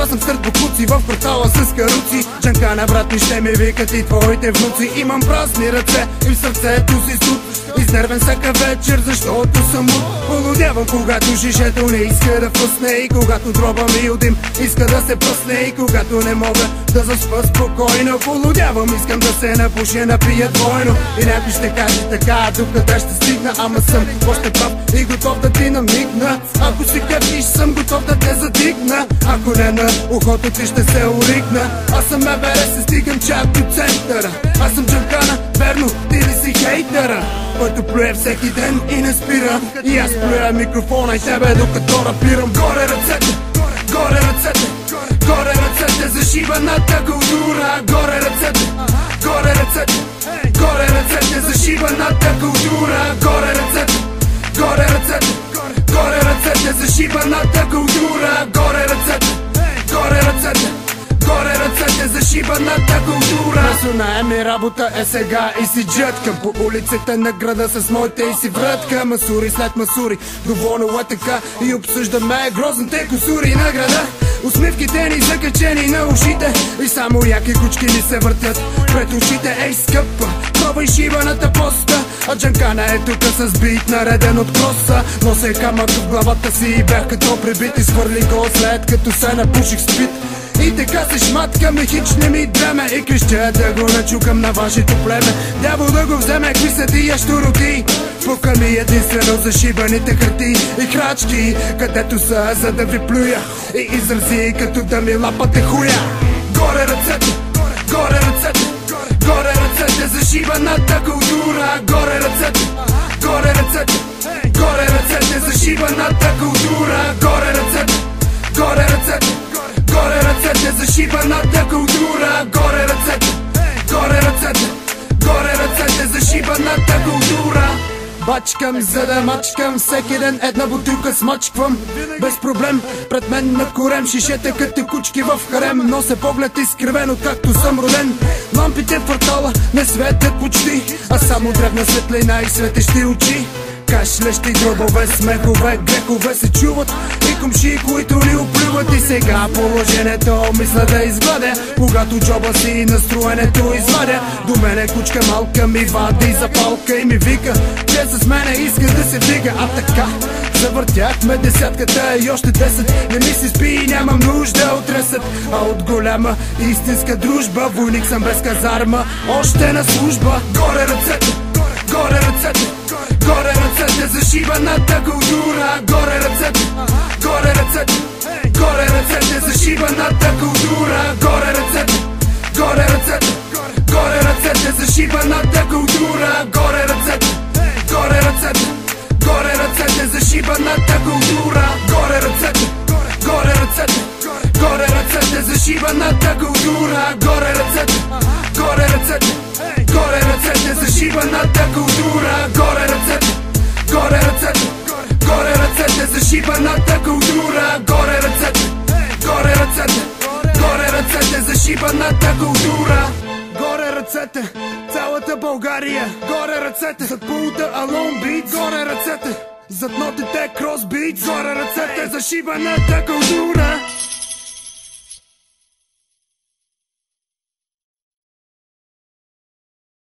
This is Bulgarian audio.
Аз съм сред буклуци в квартала с каруци. Джанкана, брат ми, ще ми викат и твоите внуци. Имам празни ръце и в сърцето си суд. Изнервен всяка вечер, защото съм луд. Полудявам, когато жижето не иска да пусне, и когато дроба ми от дим иска да се пръсне, и когато не мога да заспа спокойно. Полудявам, искам да се напуша, напия двойно. И някой ще каже така, докъде ще стигна, ама съм още прав и готов да ти намигна. Ако си кефиш, съм готов да те задигна. Ако не на ухото ти ще се оригна. Аз съм МБР, се стигам чак до центъра. Аз съм Джанкана, верно, ти ли си хейтера, който плюе всеки ден и не спира. И аз плюя микрофона и тебе докато рапирам. Горе ръцете, горе ръцете, горе ръцете за шибаната култура. Горе ръцете, горе ръцете, горе ръцете за шибаната култура. Горе ръцете, горе ръцете, горе ръцете за шибаната култура. Горе ръцете, горе ръцете, горе ръцете за шибаната култура. Персонаем ми работа е сега и си джеткам по улиците на града с моите и си враткам. Масури след масури, доволно е така и обсъждаме грозните косури на града. Усмивките ни закачени на ушите и само яки кучки ни се въртят пред ушите. Ей, скъпа, пробвай шибаната поста, а Джанкана е тука с бит нареден от кроса. Нося камък в главата си и бях като прибит, и свърли го след като се напуших спит. И така се шматкам и хич не ми дреме, и крещя да го начукам на вашето племе. Дявол да го вземе, какви са тия щуроти. Пука ми единствено за шибаните хърти и крачки, където са, за да ви плюя и изрази като да ми лапате хуя. Горе ръцете, горе ръцете, горе ръцете за шибаната култура. Горе ръцете, горе ръцете, горе ръцете за шибаната култура. Горе ръцете, горе ръцете, горе ръцете за шибаната култура. Горе ръцете, горе ръцете, горе ръцете за шибаната култура. Бачкам, за да мачкам, всеки ден една бутилка смачквам. Без проблем, пред мен на корем, шишете като кучки в харем. Нося поглед изкривен, откакто съм роден. Лампите в квартала не светят почти, а само древна светлина и светещи очи. Кашлещи дробове, смехове, грехове се чуват и комши, които ни оплюват. И сега положението мисля да изгладя, когато джоба си настроенето извадя. До мене кучка малка ми вади запалка и ми вика, че с мене иска да се вдига. А така завъртяхме десятката и още 10. Не ми се спи и нямам нужда от ресет, а от голяма истинска дружба. Войник съм без казарма, още на служба. Горе ръцете, горе ръцете, горе ръцете за шибаната култура. Горе ръцете, горе ръцете, горе ръцете за шибаната култура. Горе ръцете, горе ръцете, горе ръцете за шибаната култура. Горе ръцете, горе ръцете, горе ръцете за шибаната култура. Горе ръцете, горе ръцете, горе ръцете за шибаната култура. Горе ръцете, горе ръцете, горе ръцете за шибаната култура. Горе ръцете, горе ръцете, горе ръцете за шибаната култура. Горе ръцете, горе ръцете, горе ръцете за шибаната култура. Горе ръцете, цялата България. Горе ръцете, зад пулта Alone Beats. Горе ръцете, зад нотите Cross Beats. Горе ръцете за шибаната култура.